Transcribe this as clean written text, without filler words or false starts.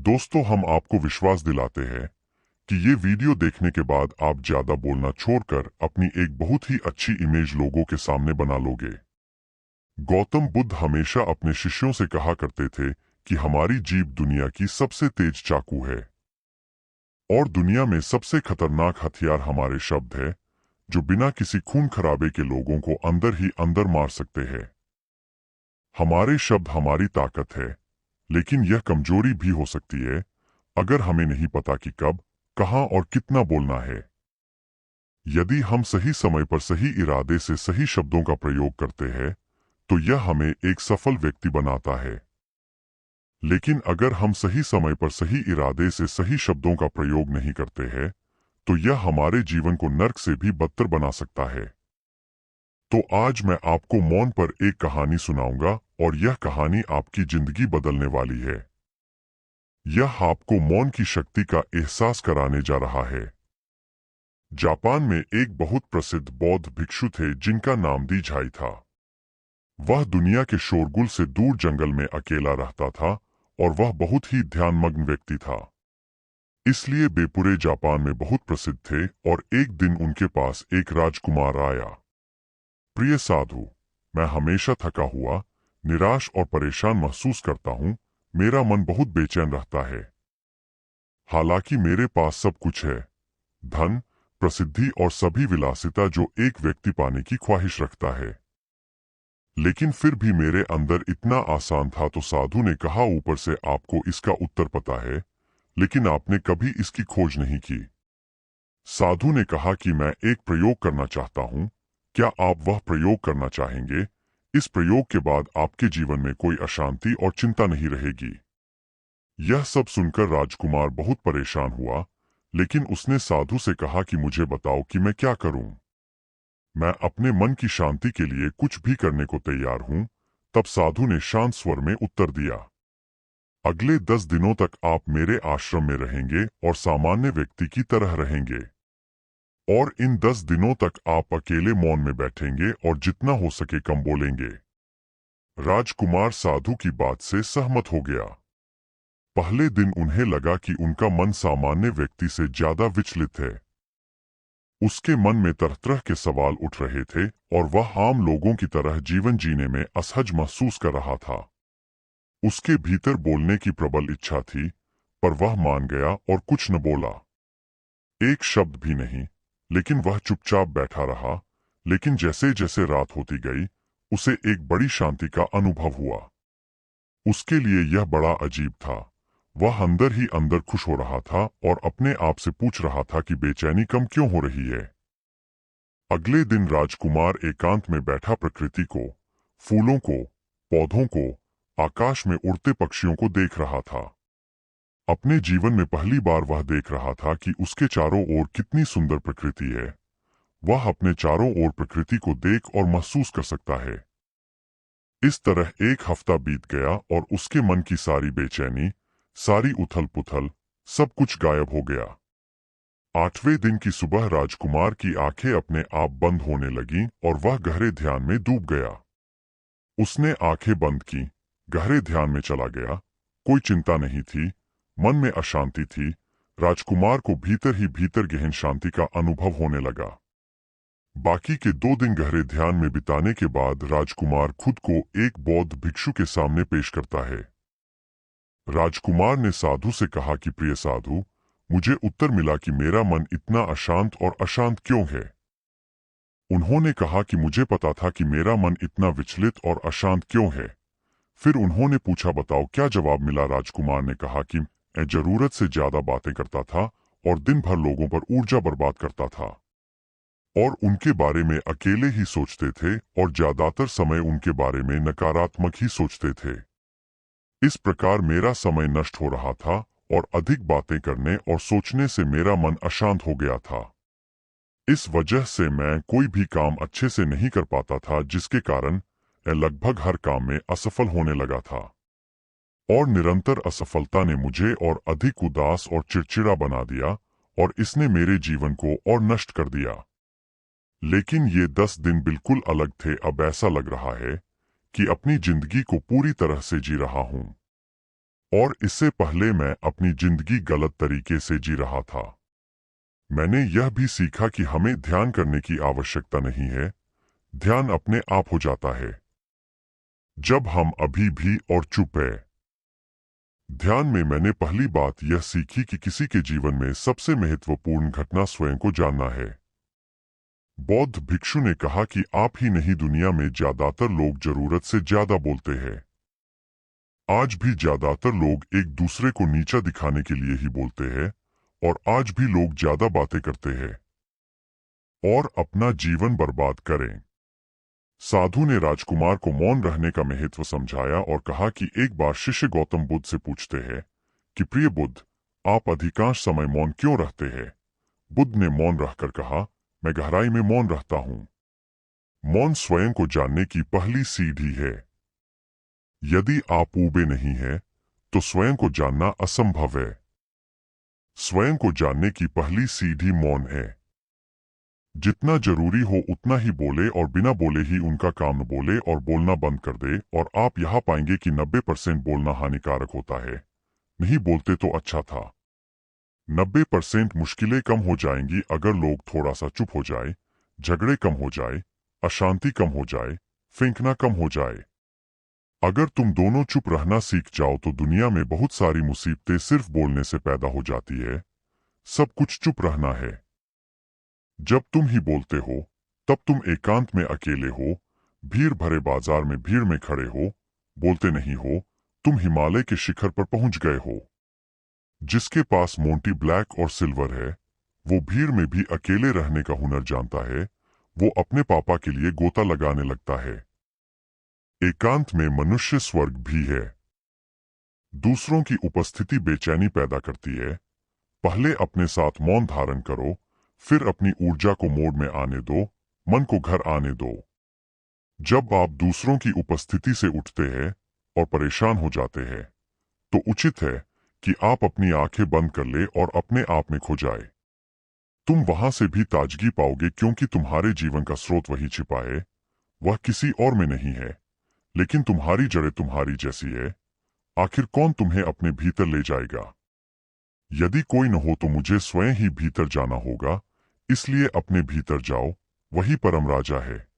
दोस्तों, हम आपको विश्वास दिलाते हैं कि ये वीडियो देखने के बाद आप ज्यादा बोलना छोड़कर अपनी एक बहुत ही अच्छी इमेज लोगों के सामने बना लोगे। गौतम बुद्ध हमेशा अपने शिष्यों से कहा करते थे कि हमारी जीभ दुनिया की सबसे तेज चाकू है और दुनिया में सबसे खतरनाक हथियार हमारे शब्द है, जो बिना किसी खून खराबे के लोगों को अंदर ही अंदर मार सकते हैं। हमारे शब्द हमारी ताकत है, लेकिन यह कमजोरी भी हो सकती है अगर हमें नहीं पता कि कब, कहां और कितना बोलना है। यदि हम सही समय पर सही इरादे से सही शब्दों का प्रयोग करते हैं तो यह हमें एक सफल व्यक्ति बनाता है। लेकिन अगर हम सही समय पर सही इरादे से सही शब्दों का प्रयोग नहीं करते हैं तो यह हमारे जीवन को नर्क से भी बदतर बना सकता है। तो आज मैं आपको मौन पर एक कहानी सुनाऊंगा और यह कहानी आपकी जिंदगी बदलने वाली है। यह आपको मौन की शक्ति का एहसास कराने जा रहा है। जापान में एक बहुत प्रसिद्ध बौद्ध भिक्षु थे जिनका नाम दीझाई था। वह दुनिया के शोरगुल से दूर जंगल में अकेला रहता था और वह बहुत ही ध्यानमग्न व्यक्ति था। इसलिए वे पूरे जापान में बहुत प्रसिद्ध थे और एक दिन उनके पास एक राजकुमार आया। प्रिय साधु, मैं हमेशा थका हुआ, निराश और परेशान महसूस करता हूँ। मेरा मन बहुत बेचैन रहता है। हालांकि मेरे पास सब कुछ है, धन, प्रसिद्धि और सभी विलासिता जो एक व्यक्ति पाने की ख्वाहिश रखता है, लेकिन फिर भी मेरे अंदर इतना आसान था। तो साधु ने कहा, ऊपर से आपको इसका उत्तर पता है, लेकिन आपने कभी इसकी खोज नहीं की। साधु ने कहा कि मैं एक प्रयोग करना चाहता हूँ, क्या आप वह प्रयोग करना चाहेंगे? इस प्रयोग के बाद आपके जीवन में कोई अशांति और चिंता नहीं रहेगी। यह सब सुनकर राजकुमार बहुत परेशान हुआ, लेकिन उसने साधु से कहा कि मुझे बताओ कि मैं क्या करूं। मैं अपने मन की शांति के लिए कुछ भी करने को तैयार हूं। तब साधु ने शांत स्वर में उत्तर दिया, अगले 10 दिनों तक आप मेरे आश्रम में रहेंगे और सामान्य व्यक्ति की तरह रहेंगे। और इन 10 दिनों तक आप अकेले मौन में बैठेंगे और जितना हो सके कम बोलेंगे। राजकुमार साधु की बात से सहमत हो गया। पहले दिन उन्हें लगा कि उनका मन सामान्य व्यक्ति से ज्यादा विचलित है। उसके मन में तरह तरह के सवाल उठ रहे थे और वह आम लोगों की तरह जीवन जीने में असहज महसूस कर रहा था। उसके भीतर बोलने की प्रबल इच्छा थी, पर वह मान गया और कुछ न बोला, एक शब्द भी नहीं। लेकिन वह चुपचाप बैठा रहा। लेकिन जैसे जैसे रात होती गई, उसे एक बड़ी शांति का अनुभव हुआ। उसके लिए यह बड़ा अजीब था। वह अंदर ही अंदर खुश हो रहा था और अपने आप से पूछ रहा था कि बेचैनी कम क्यों हो रही है। अगले दिन राजकुमार एकांत में बैठा प्रकृति को, फूलों को, पौधों को, आकाश में उड़ते पक्षियों को देख रहा था। अपने जीवन में पहली बार वह देख रहा था कि उसके चारों ओर कितनी सुंदर प्रकृति है। वह अपने चारों ओर प्रकृति को देख और महसूस कर सकता है। इस तरह एक हफ्ता बीत गया और उसके मन की सारी बेचैनी, सारी उथल पुथल, सब कुछ गायब हो गया। 8वें दिन की सुबह राजकुमार की आंखें अपने आप बंद होने लगीं और वह गहरे ध्यान में डूब गया। उसने आंखें बंद की, गहरे ध्यान में चला गया। कोई चिंता नहीं थी, मन में अशांति थी। राजकुमार को भीतर ही भीतर गहन शांति का अनुभव होने लगा। बाकी के 2 दिन गहरे ध्यान में बिताने के बाद राजकुमार खुद को एक बौद्ध भिक्षु के सामने पेश करता है। राजकुमार ने साधु से कहा कि प्रिय साधु, मुझे उत्तर मिला कि मेरा मन इतना अशांत और अशांत क्यों है। उन्होंने कहा कि मुझे पता था कि मेरा मन इतना विचलित और अशांत क्यों है। फिर उन्होंने पूछा, बताओ क्या जवाब मिला। राजकुमार ने कहा कि मैं जरूरत से ज्यादा बातें करता था और दिन भर लोगों पर ऊर्जा बर्बाद करता था और उनके बारे में अकेले ही सोचते थे और ज्यादातर समय उनके बारे में नकारात्मक ही सोचते थे। इस प्रकार मेरा समय नष्ट हो रहा था और अधिक बातें करने और सोचने से मेरा मन अशांत हो गया था। इस वजह से मैं कोई भी काम अच्छे से नहीं कर पाता था, जिसके कारण मैं लगभग हर काम में असफल होने लगा था। और निरंतर असफलता ने मुझे और अधिक उदास और चिड़चिड़ा बना दिया और इसने मेरे जीवन को और नष्ट कर दिया। लेकिन ये 10 दिन बिल्कुल अलग थे। अब ऐसा लग रहा है कि अपनी जिंदगी को पूरी तरह से जी रहा हूँ। और इससे पहले मैं अपनी जिंदगी गलत तरीके से जी रहा था। मैंने यह भी सीखा कि हमें ध्यान करने की आवश्यकता नहीं है, ध्यान अपने आप हो जाता है जब हम अभी भी और चुप है। ध्यान में मैंने पहली बात यह सीखी कि किसी के जीवन में सबसे महत्वपूर्ण घटना स्वयं को जानना है। बौद्ध भिक्षु ने कहा कि आप ही नहीं, दुनिया में ज्यादातर लोग जरूरत से ज्यादा बोलते हैं। आज भी ज्यादातर लोग एक दूसरे को नीचा दिखाने के लिए ही बोलते हैं, और आज भी लोग ज्यादा बातें करते हैं और अपना जीवन बर्बाद करें। साधु ने राजकुमार को मौन रहने का महत्व समझाया और कहा कि एक बार शिष्य गौतम बुद्ध से पूछते हैं कि प्रिय बुद्ध, आप अधिकांश समय मौन क्यों रहते हैं? बुद्ध ने मौन रहकर कहा, मैं गहराई में मौन रहता हूं। मौन स्वयं को जानने की पहली सीढ़ी है। यदि आप ऊबे नहीं हैं, तो स्वयं को जानना असंभव है। स्वयं को जानने की पहली सीढ़ी मौन है। जितना जरूरी हो उतना ही बोले और बिना बोले ही उनका काम न बोले और बोलना बंद कर दे, और आप यहाँ पाएंगे कि 90% बोलना हानिकारक होता है। नहीं बोलते तो अच्छा था। 90% मुश्किलें कम हो जाएंगी अगर लोग थोड़ा सा चुप हो जाए, झगड़े कम हो जाए, अशांति कम हो जाए, फेंकना कम हो जाए। अगर तुम दोनों चुप रहना सीख जाओ तो दुनिया में बहुत सारी मुसीबतें सिर्फ बोलने से पैदा हो जाती है। सब कुछ चुप रहना है। जब तुम ही बोलते हो तब तुम एकांत में अकेले हो, भीड़ भरे बाजार में भीड़ में खड़े हो, बोलते नहीं हो, तुम हिमालय के शिखर पर पहुंच गए हो। जिसके पास मोंटी ब्लैक और सिल्वर है, वो भीड़ में भी अकेले रहने का हुनर जानता है। वो अपने पापा के लिए गोता लगाने लगता है। एकांत में मनुष्य स्वर्ग भी है। दूसरों की उपस्थिति बेचैनी पैदा करती है। पहले अपने साथ मौन धारण करो, फिर अपनी ऊर्जा को मोड में आने दो, मन को घर आने दो। जब आप दूसरों की उपस्थिति से उठते हैं और परेशान हो जाते हैं, तो उचित है कि आप अपनी आंखें बंद कर ले और अपने आप में खो जाए। तुम वहां से भी ताजगी पाओगे, क्योंकि तुम्हारे जीवन का स्रोत वही छिपा है। वह किसी और में नहीं है, लेकिन तुम्हारी जड़ें तुम्हारी जैसी है। आखिर कौन तुम्हें अपने भीतर ले जाएगा? यदि कोई न हो तो मुझे स्वयं ही भीतर जाना होगा। इसलिए अपने भीतर जाओ, वही परम राजा है।